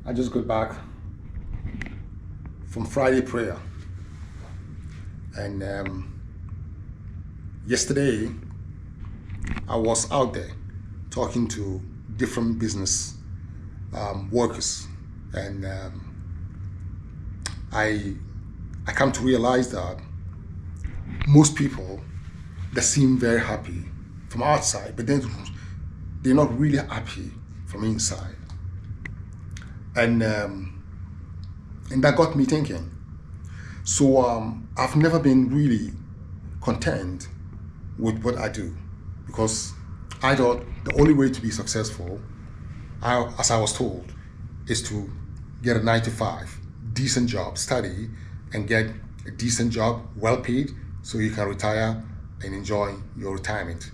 I just got back from Friday prayer, and yesterday I was out there talking to different business workers, and I come to realize that most people, they seem very happy from outside, but then they're not really happy from inside. And that got me thinking. So I've never been really content with what I do, because I thought the only way to be successful, as I was told, is to get a 9 to 5 decent job, study, and get a decent job, well paid, so you can retire and enjoy your retirement.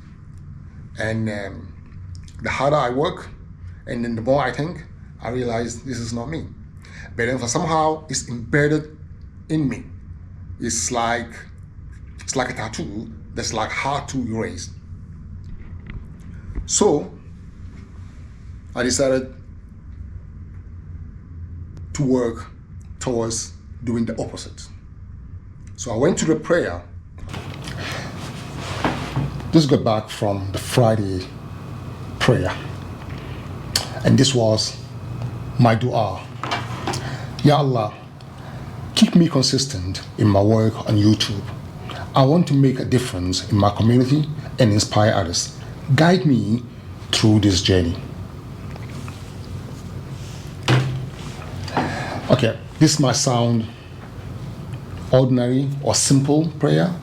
And the harder I work, and then the more I think, I realize this is not me. But then for somehow it's embedded in me. It's like a tattoo that's like hard to erase. So I decided to work towards doing the opposite. So I went to the prayer. Just got back from the Friday prayer, and this was my dua. Ya Allah, keep me consistent in my work on YouTube. I want to make a difference in my community and inspire others. Guide me through this journey. Okay, this might sound ordinary or simple prayer.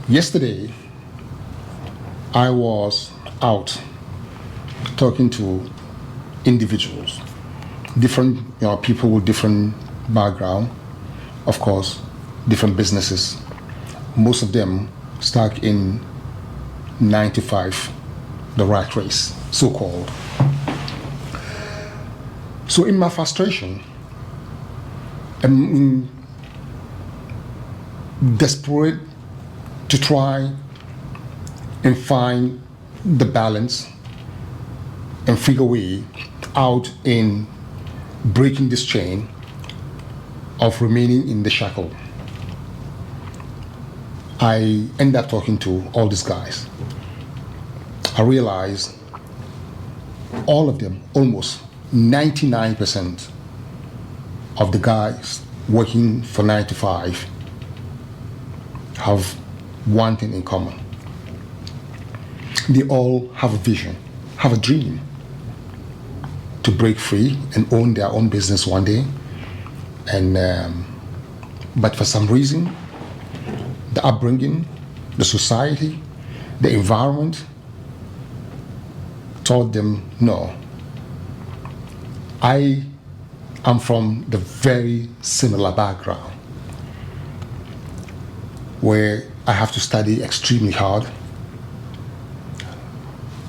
Yesterday, I was out talking to individuals, different people with different background, of course, different businesses. Most of them stuck in 9 to 5, the rat race, so-called. So in my frustration, I'm desperate to try and find the balance and figure a way out in breaking this chain of remaining in the shackle. I end up talking to all these guys. I realized all of them, almost 99% of the guys working for 9 to 5 have one thing in common. They all have a vision, have a dream to break free and own their own business one day. And but for some reason, the upbringing, the society, the environment told them no. I am from the very similar background, where I have to study extremely hard,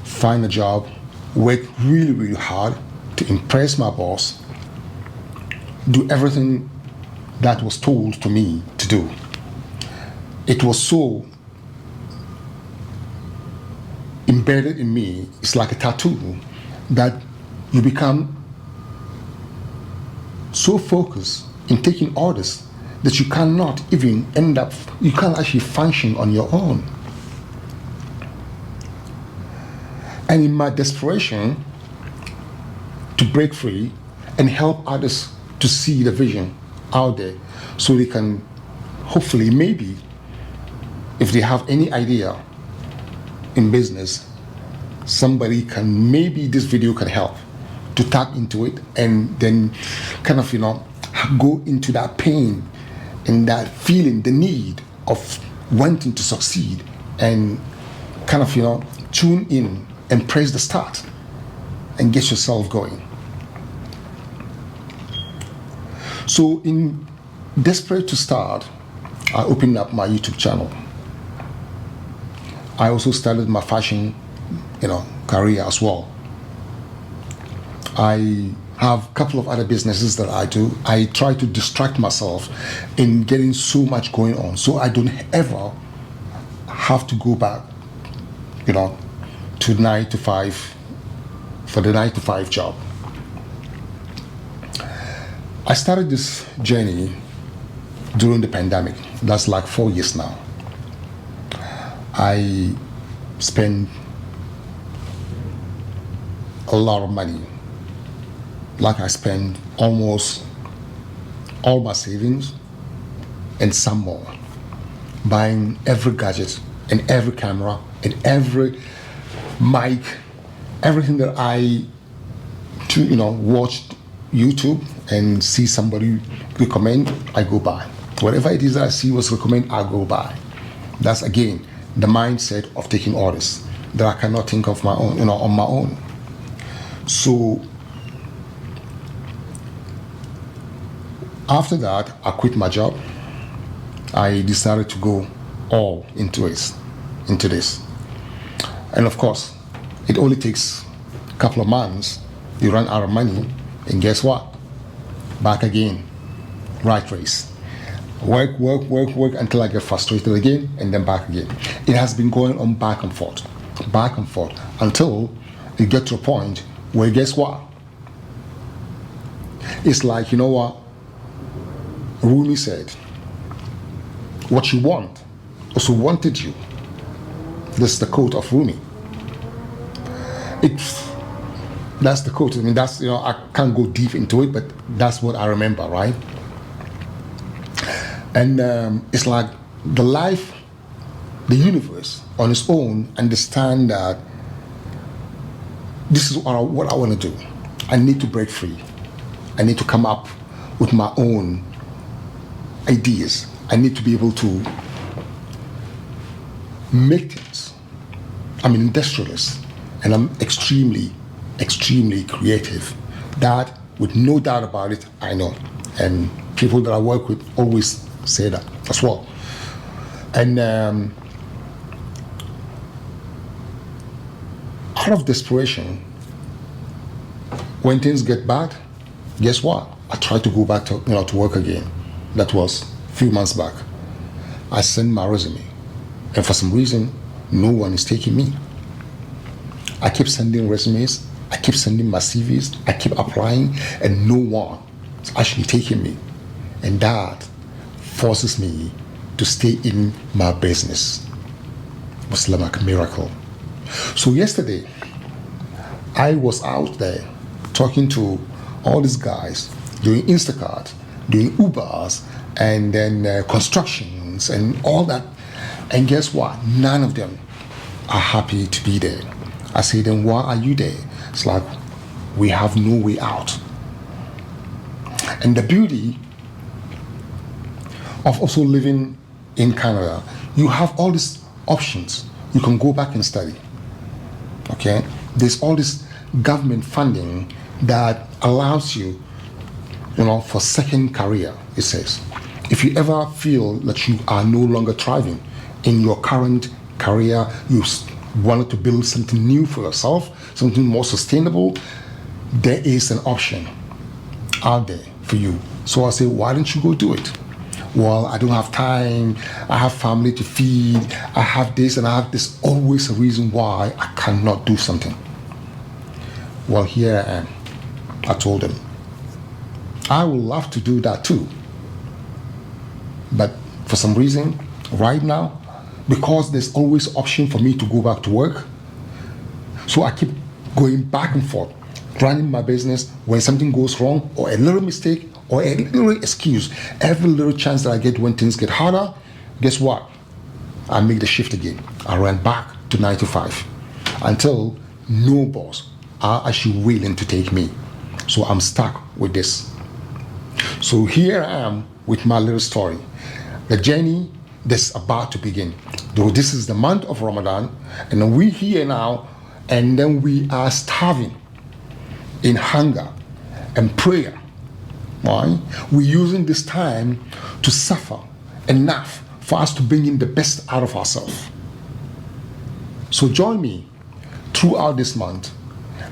find a job, work really, really hard to impress my boss, do everything that was told to me to do. It was so embedded in me, it's like a tattoo, that you become so focused in taking orders that you cannot even you can't actually function on your own. And in my desperation to break free and help others to see the vision out there, so they can hopefully, maybe, if they have any idea in business, somebody can, maybe this video can help to tap into it, and then kind of go into that pain and that feeling, the need of wanting to succeed, and kind of tune in and press the start and get yourself going. So in desperate to start, I opened up my YouTube channel. I also started my fashion career as well. I have a couple of other businesses that I do. I try to distract myself in getting so much going on, so I don't ever have to go back, to 9 to 5 for the 9 to 5 job. I started this journey during the pandemic. That's like 4 years now. I spent a lot of money. Like I spent almost all my savings and some more, buying every gadget and every camera and every mic, everything that I watched YouTube and see somebody recommend, I go buy. Whatever it is that I see was recommended, I go buy. That's again the mindset of taking orders that I cannot think of my own, on my own. So after that, I quit my job. I decided to go all into this. And of course, it only takes a couple of months. You run out of money, and guess what? Back again, right race. Work until I get frustrated again, and then back again. It has been going on back and forth, until you get to a point where, guess what? It's like, you know what Rumi said, what you want also wanted you. That's the quote of Rumi. That's the quote. I mean, that's, I can't go deep into it, but that's what I remember, right? And it's like the life, the universe on its own understand that this is what I want to do. I need to break free. I need to come up with my own ideas. I need to be able to make things. I'm an industrialist, and I'm extremely creative. That, with no doubt about it, I know. And people that I work with always say that as well. And out of desperation, when things get bad, guess what? I try to go back to work again. That was a few months back. I sent my resume, and for some reason, no one is taking me. I keep sending resumes, I keep sending my CVs, I keep applying, and no one is actually taking me. And that forces me to stay in my business. It was like a miracle. So yesterday, I was out there talking to all these guys, doing Instacart, doing Ubers, and then constructions and all that. And guess what? None of them are happy to be there. I say, then why are you there? It's like, we have no way out. And the beauty of also living in Canada, you have all these options. You can go back and study. Okay? There's all this government funding that allows you, for second career, it says. If you ever feel that you are no longer thriving in your current career, you wanted to build something new for yourself, something more sustainable, there is an option out there for you. So I say, why don't you go do it? Well, I don't have time, I have family to feed, I have this and I have this. Always a reason why I cannot do something. Well, here I am. I told them, I would love to do that too. But for some reason, right now, because there's always option for me to go back to work, so I keep going back and forth, running my business. When something goes wrong, or a little mistake, or a little excuse, every little chance that I get when things get harder, guess what? I make the shift again. I ran back to 9 to 5 until no boss are actually willing to take me. So I'm stuck with this. So here I am with my little story. The journey that's about to begin. Though this is the month of Ramadan, and then we're here now, and then we are starving in hunger and prayer. Right? We're using this time to suffer enough for us to bring in the best out of ourselves. So join me throughout this month.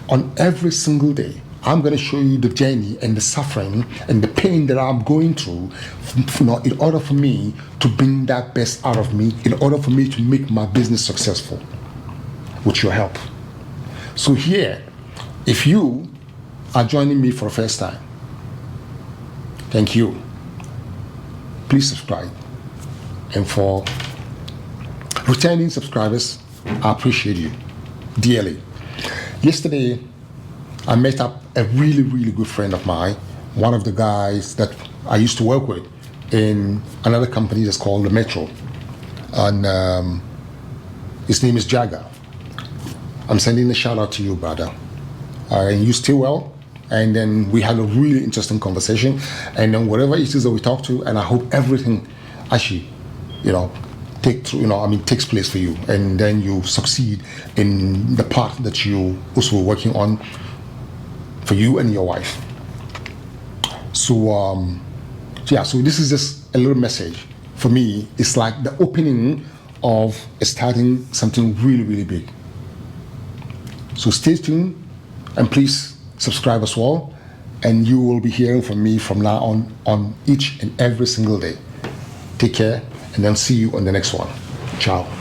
On every single day, I'm going to show you the journey and the suffering and the pain that I'm going through, in order for me to bring that best out of me, in order for me to make my business successful with your help. So here, If you are joining me for the first time, thank you. Please subscribe. And for returning subscribers, I appreciate you dearly. Yesterday, I met up a really, really good friend of mine, one of the guys that I used to work with in another company that's called the Metro. And his name is Jagger. I'm sending a shout out to you, brother. And you still well? And then we had a really interesting conversation. And then whatever it is that we talked to, and I hope everything actually, takes place for you. And then you succeed in the path that you also were working on for you and your wife. So this is just a little message. For me, it's like the opening of starting something really, really big. So stay tuned and please subscribe as well. And you will be hearing from me from now on each and every single day. Take care and then see you on the next one. Ciao.